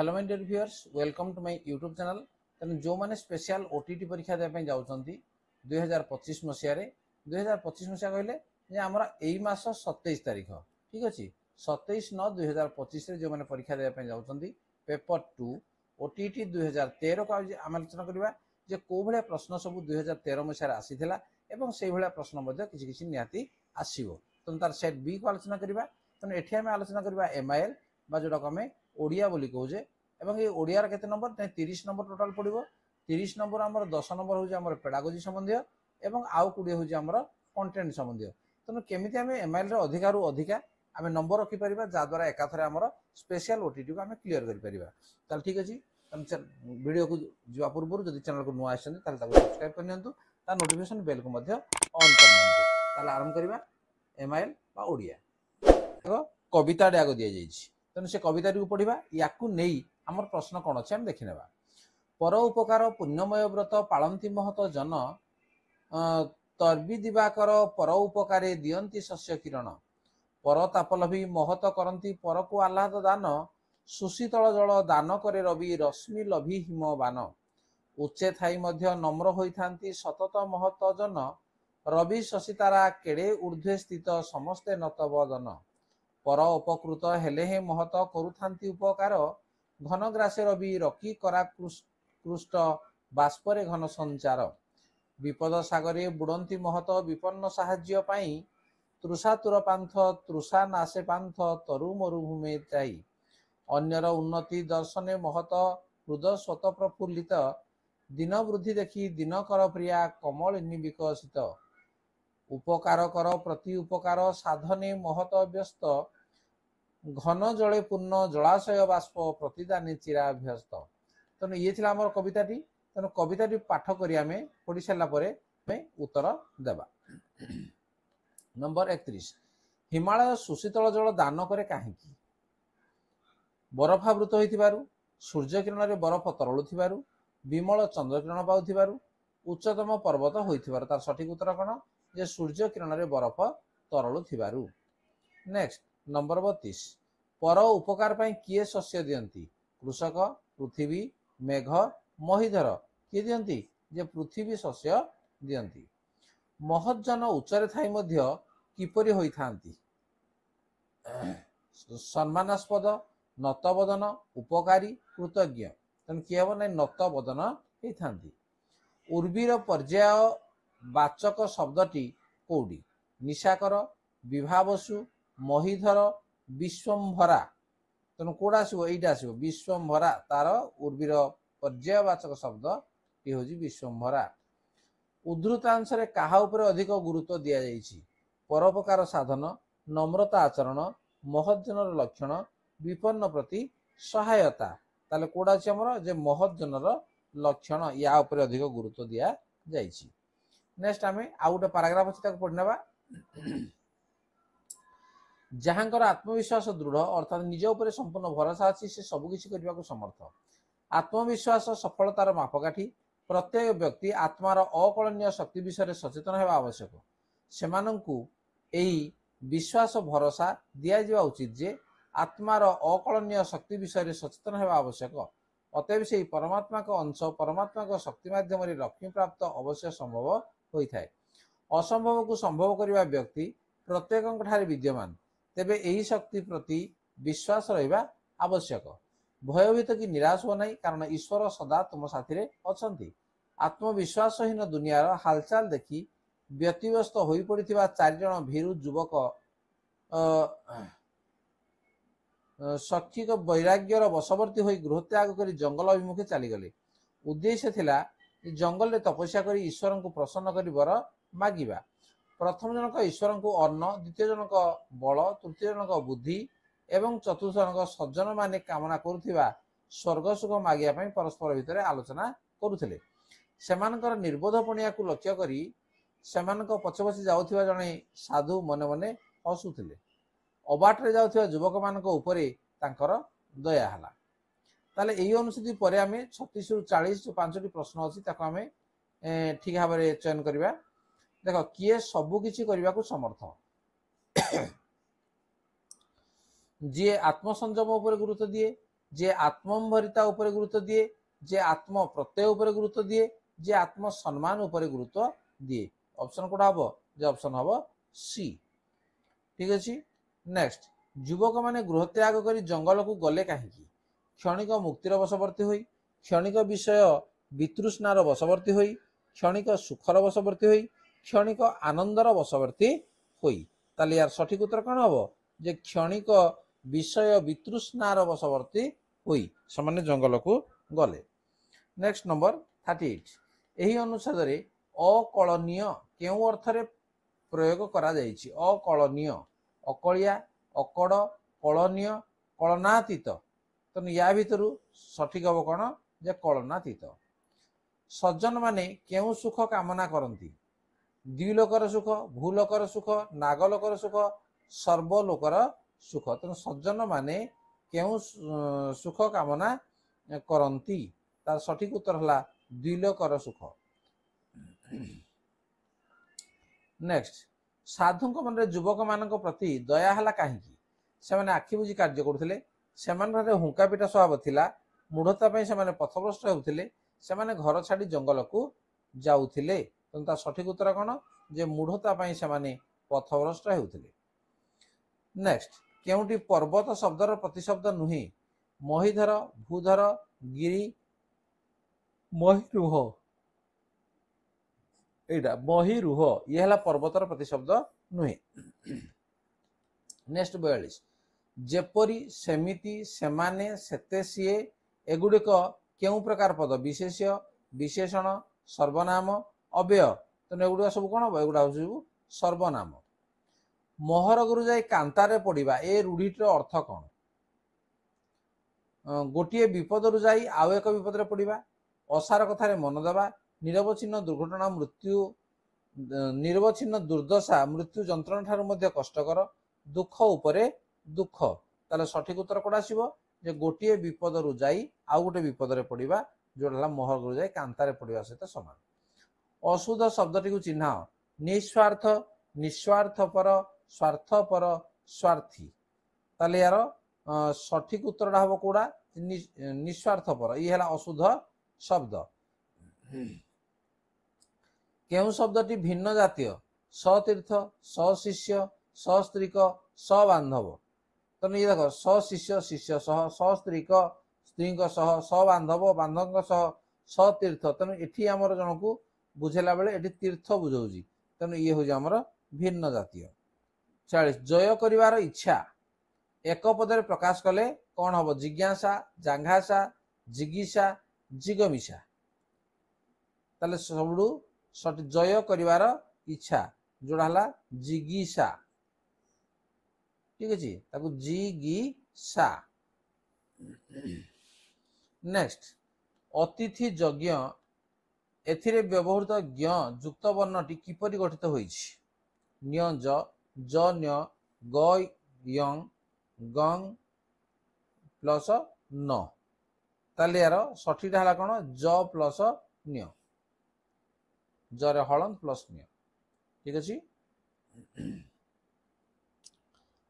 Hello my dear viewers, welcome to my YouTube channel. तेणु जो मैंने स्पेशल ओटीटी परीक्षा देवाई जाऊँगी 2025 मसीह 2025 मसीहा कहले आमर यही मास 27 तारीख ठीक अच्छे 27/9/2025 जो मैंने परीक्षा देवाई जाऊँगी पेपर 2 ओटीटी 2013 को आम आलोचना करवा जे कौ भाया प्रश्न सब 2013 मसीह आसीला एवं से भाया प्रश्न किसी निहाती आसो तेणु तार सेट बी को आलोचना करवा। तेणु ये आम आलोचना करवा एमआईएल जोटा को आम ओडिया बोली कहे एवं ये ओडियार केते नंबर 30 नंबर टोटाल पड़ो 30 नंबर आमर 10 नंबर हूँ पेडागोजी संबंधी एवं आउ 20 हूँ आमर कंटेंट संबंधी। तेणु केमी आम एमआईएल अधिका रु अधिका आम नंबर रखिपर जहाद्वारा एकाथर आमर स्पेशल ओटीटी को आम क्लीयर कर ठीक अच्छे। वीडियो को जा पूर्व जब चैनल को नुआ सब्सक्राइब करनी नोटिफिकेशन बेल को ऑन कर आरंभ करवा एमआईएल ओडिया कविता आग दि जाइए। तेणु से कविता पढ़ा या आमर प्रश्न कौन अच्छे आम देखने पर उपकार पुण्यमय व्रत पालती महत जन तर्बी दिवाकर पर उपकारे दियंती शस्य किरण पर तापलभी महत करती पर को आह्लाद दान सुशीतल जल दान करे रवि रश्मि लभी हिम बान उच्चे थाई मध्य नम्र होइथांती सतत महत जन रवि शशितारा केड़े ऊर्ध्वे स्थित समस्ते नतवदन पर उपकृत हेले हे महत करुथांती उपकार घनग्रासे रवि रकी करा कृष्ट बाष्परे घन संचार विपद सागरे बुड़ंती महत विपन्न साहाय्य पाई तृषातुर पांथ तृषा नाशे पांथ तरु मरुभूमि चाई अन्यर उन्नति दर्शने महत हृदय स्वत प्रफुल्लित दिन वृद्धि देखी दिन कर प्रिया कमलिनी विकसित उपकार कर प्रति उपकार साधने महत व्यस्त घन जले पूर्ण जलाशय बाष्प प्रतिदानी चिराभ्यस्त। तेणु ये थी आम कविताटी। तेणु कविताटी पाठ कर पढ़ी सारापर उत्तर देवा। नंबर 31 हिमालय सुशीतल जल दान करे कहीं बरफावृत हो सूर्य किरण बरफ तरलु विमल चंद्रकिरण पाऊ उच्चतम पर्वत हो तार सठिक उत्तर कौन जे सूर्य किरण बरफ तरलु। नेक्स्ट नंबर 32 पर उपकार पाई किए शस्य दियंती कृषक पृथ्वी मेघ महीधर किए दियंती जे पृथ्वी शस्य दियंती महज्जन उच्चरे थाई मध्य किपरि होइथांती सम्मानास्पद नतवदन उपकारी कृतज्ञ। तेणु किए हम ना नतवदन होइथांती उर्वीर पर्याय वाचक शब्दटी कौटी निशाकर विभावसु महीधर विश्वम्भरा। तेणु कौटा आसो यहीटा आसो विश्वम्भरा तार उर्वीर पर्यायवाचक शब्द ये हूँ विश्वम्भरा। उद्धृतांश क्या अधिक गुरुत्व दि जाइए परोपकार साधन नम्रता आचरण महज्जनर लक्षण विपन्न प्रति सहायता ताले कौटा अच्छे आमर जे महज्जनर लक्षण या उपरे अधिक गुरुत्व दि जाइए। नेक्स्ट आम आउ गोटे पाराग्राफ अच्छे पढ़ने जहाँकर आत्मविश्वास दृढ़ अर्थात निज उपर संपूर्ण भरोसा अच्छी से सबकिछि करने को समर्थ आत्मविश्वास सफलतार मापकाठी प्रत्येक व्यक्ति आत्मार अकलनीय शक्ति विषय सचेतन होगा आवश्यक सेमानंकु एही विश्वास भरोसा दिया उचित जे आत्मार अकलनीय शक्ति विषय सचेतन होगा आवश्यक अतएव से परमात्मा का अंश परमात्मा का शक्ति माध्यम लक्ष्मी प्राप्त अवश्य संभव होता है। असंभव को संभव करने व्यक्ति प्रत्येक विद्यमान तेबे यही शक्ति प्रति विश्वास रहिबा आवश्यक भयभीत कि निराश हो नहीं कारण ईश्वर सदा तुम साथी अछंती आत्मविश्वासहीन दुनियार हालचाल देखी व्यतिव्यस्त हो पड़ा 4 जन भीरु युवक शक्षिक वैराग्यर वशवर्ती हो गृहत्याग कर जंगल अभिमुखे चलीगले उद्देश्य थिला जंगल तपस्या कर ईश्वर को प्रसन्न कर वर मागिबा प्रथम जनक ईश्वर को अन्न द्वितीय जनक बल तृतीय जनक बुद्धि एवं चतुर्थ जनक सज्जन माने कामना करुथिबा स्वर्ग सुख मागिया पई परस्पर भितर आलोचना करुथिले सेमानकर निर्बोध पणिया को लक्ष्य करी सेमानक पछे पछे जाउथिबा जणे साधु मने मने हसुथिले अबाटरे जाउथिबा युवक मानक उपरे तांकर दया हला। ताले एही अनुसूची परे आमे 36 रु 40 जो 5टी प्रश्न अछि ताको आमे ठीक भाव चयन करिबा। देख किए सबुकिछि करने को समर्थ जी आत्मसंयम उपर गुरुत्व दिए जे आत्मम्भरिता उपरे गुरुत्व दिए, जे आत्म प्रत्यय उपरे गुरुत्व दिए, जे आत्म सम्मान उपरे गुरुत्व दिए। ऑप्शन कोड हम जे ऑप्शन हम सी। ठीक अच्छे। नेक्स्ट, युवक माने गृह त्याग कर जंगल को गले कहीं? क्षणिक मुक्तिर बशवर्ती हुई, क्षणिक विषय वितृष्णार बशवर्ती हुई, क्षणिक सुखर बशवर्ती हुई, क्षणिक आनंदर बशवर्ती हुई। ताले यार सठिक उत्तर कौन हम जे क्षणिक विषय वितृष्णार बशवर्ती हुई से जंगल को गले। नेक्स्ट नंबर 38, यही अनुच्छेद अकलनीय केउ अर्थरे प्रयोग करा जायछि? अकलनीय, अकलिया, अकड़, कलनीय, कलनातीत। तो या भितर सठिक हम कौन जे कलनातीत। सज्जन माने केउ सुख कामना करती? द्विलोकर सुख, भूलोकर सुख, नागलोकर सुख, सर्वलोकर सुख। तेणु सज्जन माने केउ सुख कामना करती? तार सठिक उत्तर है द्विलोकर सुख। नेक्स्ट, साधुक मन युवक मान प्रति दया है कहीं? से आखि बुझी कार्य करते, हुंका पिटा स्वभाव थिला, मूढ़ता से पथभ्रष्ट होते, से घर छाड़ी जंगल को जाऊले। तेणु सठिक उत्तर कौन जे मूढ़ता से पथभ्रष्ट होते। नेक्स्ट, केउटी पर्वत शब्दर प्रतिशब्द नुहे? महीधर, भूधर, गिरी, महिरुह। एटा महिरुह ये है पर्वतर प्रतिशब्द नुहे। नेक्स्ट 42, जेपरी, सेमिति, सेमाने, सेते, सीए एगुड़िक केउ प्रकार पद? विशेष्य, विशेषण, सर्वनाम, अव्यय। तेणु एगुड़ा सब कौन हम? एगुड़ा सब सर्वनाम। मोहर गुरु जाई कांतारे पड़िबा ए रूढ़ीटर अर्थ कौन? गोटे विपद जाई आउ एक विपद रे पड़िबा, असार कथारे मन देवा, निरवच्छिन्न दुर्घटना मृत्यु, निरवच्छिन्न दुर्दशा मृत्यु जंत्रणा ठारू मध्य कष्टकर, दुख उपरे दुख। ताले सठिक उत्तर कोड आसीबो जे गोटे विपद रु जाई आउ गोटे विपद रे पड़िबा, जोडला मोहर गुरु जाई कांतारे पड़िबा सहित समान। अशुद्ध शब्दटी को चिन्ह? निस्वार्थ, निस्वार्थपर, स्वार्थपर, स्वार्थी। ताले यार सठिक उत्तर हम कौड़ा? निस्वार्थपर। ये है अशुद्ध शब्द। केउ शब्दटी भिन्न जातीय? सतीर्थ, सशिष्य, सस्त्रीक, सबांधव। तो ये देख सशिष्य शिष्य सह, सस्त्रीक स्त्री सह, सबांधव बांधव सह, सतीर्थ। तेणु ये आमर जन को बुझेला बेले ये तीर्थ बुझाऊँ। तेणु ये हूँ आमर भिन्न जातीय। 40, जय करिवार इच्छा एक पदरे प्रकाश कले कौन हम? जिज्ञासा, जांघासा, जिगीषा, जिगमिषा। ताले सबुडू सठी जय करिवार इच्छा जोड़ा हला जिगीषा। ठीक अच्छे, ताकू जिगीषा। नेक्स्ट, अतिथि यज्ञ एथिरे व्यवहृत ज्ञ युक्त वर्णटी किपरि गठित होइछि? न्य ज, ज न्य, ग यंग, गंग प्लस न। ताले यार सठिक है कौन? ज प्लस न्य, जरे हलन प्लस न्य। ठीक अच्छे।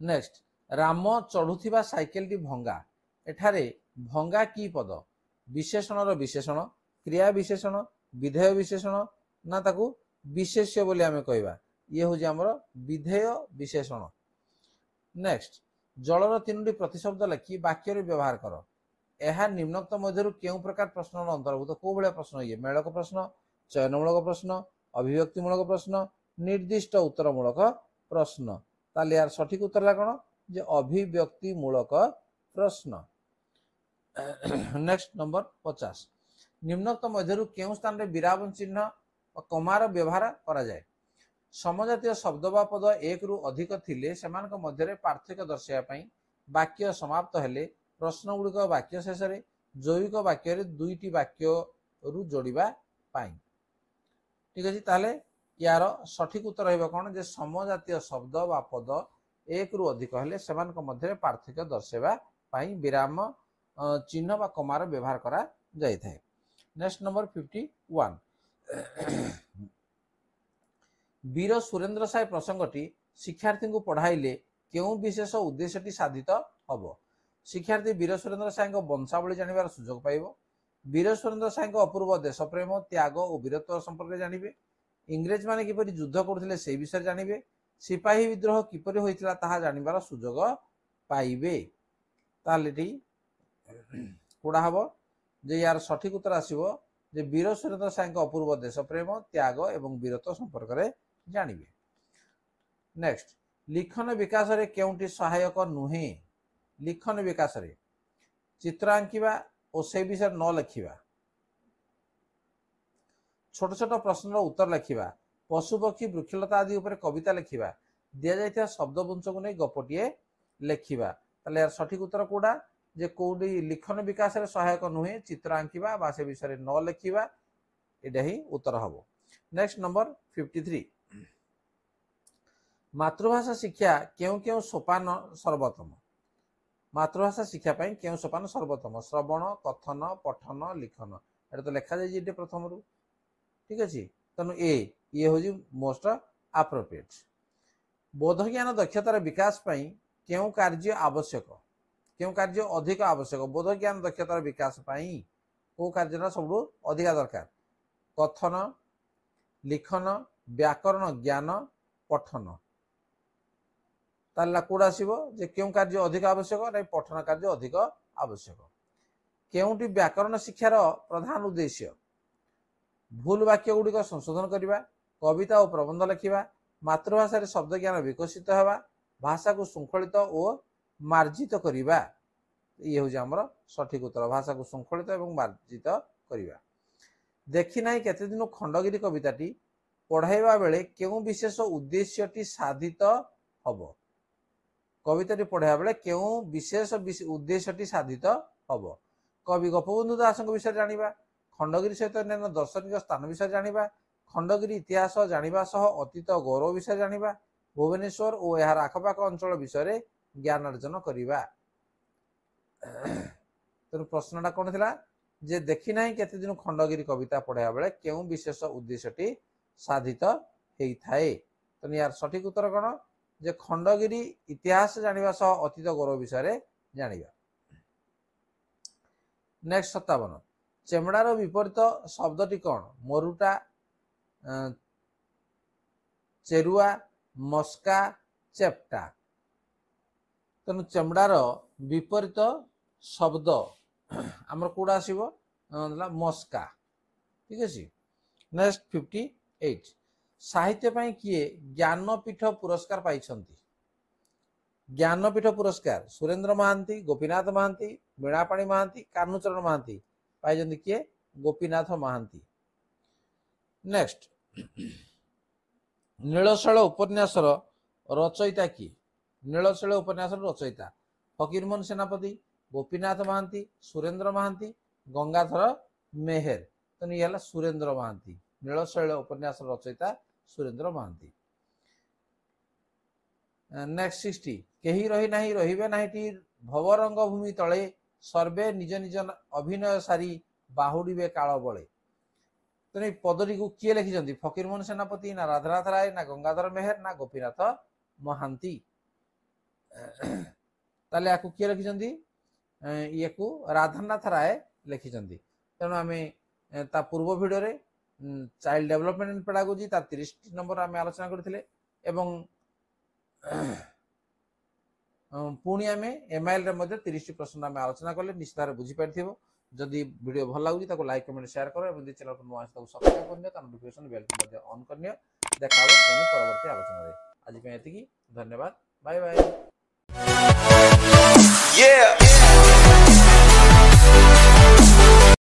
नेक्स्ट, राम चढ़ुथिबा साइकेल टी भंगा एठारे भंगा की पद? विशेषण विशेषण, क्रिया विशेषण, विधेय विशेषण ना ताकू विशेष्य बोली आमे कहबा? ये हूँ आमर विधेय विशेषण। नेक्स्ट, जलर तीनोटी प्रतिशब्द लिखि वाक्य व्यवहार कर। यह निम्नोक्त मध्य केउ प्रकार प्रश्न अंतर्भुक्त? को भाया प्रश्न? ये मेलक प्रश्न, चयनमूलक प्रश्न, अभिव्यक्तिमूलक प्रश्न, निर्दिष्ट उत्तरमूलक प्रश्न। ताले यार सठिक उत्तर है कौन? जे अभिव्यक्तिमूलक प्रश्न। नेक्स्ट नंबर 50, निम्नोक्त मध्य केउ स्थान रे विराम चिन्ह और कमार व्यवहार करा जाए? समजातीय शब्द बा पद एक रु अधिक थिले सेमानक मध्यरे पार्थक्य दर्शाइबा पई वाक्य समाप्त हेले प्रश्न गुड़िक वाक्य शेष रे जैविक वाक्य रे दुईटी वाक्य रु जोड़िबा पाई। ठीक अछि, ताले यार सठिक उत्तर रहइबा कोन? जे समजातीय शब्द बा पद एक रु अधिक हेले सेमानक मध्यरे पार्थक्य दर्शाइबा पई विराम चिन्ह बा कमार व्यवहार करा जाय थाए। नेक्स्ट नंबर 51, वीर सुरेंद्र साय प्रसंगटी शिक्षार्थी को पढ़ाइले केउ विशेष उद्देश्यटी साधित हब? शिक्षार्थी वीर सुरेंद्र साय वंशावली जानवर सुजोग पाइब। वीर सुरेंद्र साय अपूर्व देशप्रेम त्याग और वीरत्व संपर्क जानवे। इंग्रेज माने किपरि युद्ध करथिले से विषय जानवे। सिपाही विद्रोह किपरि होइतिला ताहा जानिबार सुजोग पाइबे। तालेटी कोडा हबो जे यार सठिक उत्तर आसीबो जे वीर सुरेंद्र साय अपूर्व देशप्रेम त्याग एवं वीरत्व संपर्क रे जानवे। नेक्स्ट लिखन विकास रे केउंटी सहायक नुहे। लिखन विकास रे चित्र आंकिबा और से विषय न लिखिबा, छोट छोट प्रश्न उत्तर लिखिबा, पशु पक्षी वृक्षलता आदि उपर कविता लिखिबा, दिया जाइथिया शब्दवंश को नहीं गपटिए लिखिबा। ताले यार सठिक उत्तर कोडा जे कोडी लिखन विकास रे सहायक नुहे चित्र आंकिबा बा से विषय न लिखिबा, एडा ही उत्तर हबो। नेक्स्ट नंबर 53 मातृभाषा शिक्षा केउ केउ सोपान सर्वोत्तम। मातृभाषा शिक्षा पाई केउ सोपान सर्वोत्तम? श्रवण, कथन, पठन, लिखन। एटा तो लिखा जाई जे प्रथम रु, ठीक अछि। तनु ये होजी मोस्ट एप्रोप्रिएट। बोध ज्ञान दक्षतार विकास पाई केउ कार्य आवश्यक? केउ कार्य अधिक आवश्यक? बोध ज्ञान दक्षतार विकास पाई को कार्यटा सबु अधिक दरकार? कथन, लिखन, व्याकरण ज्ञान, पठन। ताला कोड आसीबो जे केउ कार्य अधिक आवश्यक नै पठन कार्य अधिक आवश्यक। केउटी व्याकरण शिक्षार प्रधान उद्देश्य? भूल वाक्य गुडी को संशोधन करिबा, कविता और प्रबंध लिखिबा, मातृभाषा रे शब्द ज्ञान विकसित हेबा, भाषा को शृंखलित और मार्जित करिबा। ये हो हमर सठिक उत्तर, भाषा को शृंखलित एवं मार्जित करिबा। देखि नाही केते दिन खंडगिरी कविताटी पढ़ाइबा बेले केउ विशेष उद्देश्यटी साधित हबो? कविताटी पढ़ाइबा बेले केउ विशेष उद्देश्यटी साधित हबो? कवि गोपबंधु दास विषय जानिबा, खंडगिरी सहित अन्य दर्शनिक स्थान विषय जानिबा, खंडगिरी इतिहास जानिबा सह अतीत गौरव विषय जानिबा, भुवनेश्वर और यार आखपाख अंचल विषय ज्ञान अर्जन करिबा। तेणु प्रश्नटा कौन थिला जे देखि नाही केते दिन खंडगिरी कविता पढ़ाइबा बेले केउ विशेष उद्देश्यटी साधित हेई थाए। तेणु यार सठिक उत्तर कौन जे खंडगिरी इतिहास जानिबा सह अतीत गौरव विषय जानिबा। नेक्स्ट 57 चेमड़ार विपरीत शब्दटी कौन? मरुटा, चेरुआ, मस्का, चेप्टा। तेणु चेमड़ार विपरीत शब्द आमर कोडा आसीबो मस्का, ठीक अछि। नेक्स्ट 58 साहित्य पाई किए ज्ञानपीठ पुरस्कार पाइछंती? ज्ञानपीठ पुरस्कार सुरेंद्र महांती, गोपीनाथ महांती, वीणापाणी महांती, कान्हूचरण महांती पाइछंती किए? गोपीनाथ महांती। नेक्स्ट नीलशैल उपन्यासर रचयिता किए? नीलशैल उपन्यासर रचयिता फकीरमोहन सेनापति, गोपीनाथ महांती, सुरेंद्र महांती, गंगाधर मेहेर। तेणु ये सुरेंद्र महांती। नीलशैल उपन्यास रचयिता सुरेंद्र महांती। नेक्स्ट 60 केही रही नाही रहिबे नाहीटी भवरंग भूमि तले सर्वे निज निज अभिनय सारी बाहुड़ीबे काल बळे। तेणु पदटी को किए लिखिछंती? फकीरमोहन सेनापति ना राधानाथ राय ना गंगाधर मेहेर ना गोपीनाथ महांती। ताले याकू किए लिखिछंती? याकू राधानाथ राय लिखिछंती। तेणु आमे ता पूर्व भिडियो रे चाइल्ड डेवलपमेंट एंड पेडागोजी तार 30 नंबर आमे आलोचना करथिले एवं पुणी आमे एमआईएल रे मध्ये 30 प्रश्न आमे आलोचना करले। निश्चित भाବରେ बुझी पारथिबो। जदि वीडियो भल लागुची ताको लाइक कमेंट शेयर करो एवं यदि चैनल को नुआ आछि ताको सब्सक्राइब करनियो, ता नोटिफिकेशन बेल को मध्ये ऑन करनियो। देखाबो पुणी परवर्ती आलोचना रे। आज पे एतिकी, धन्यवाद, बाय बाय।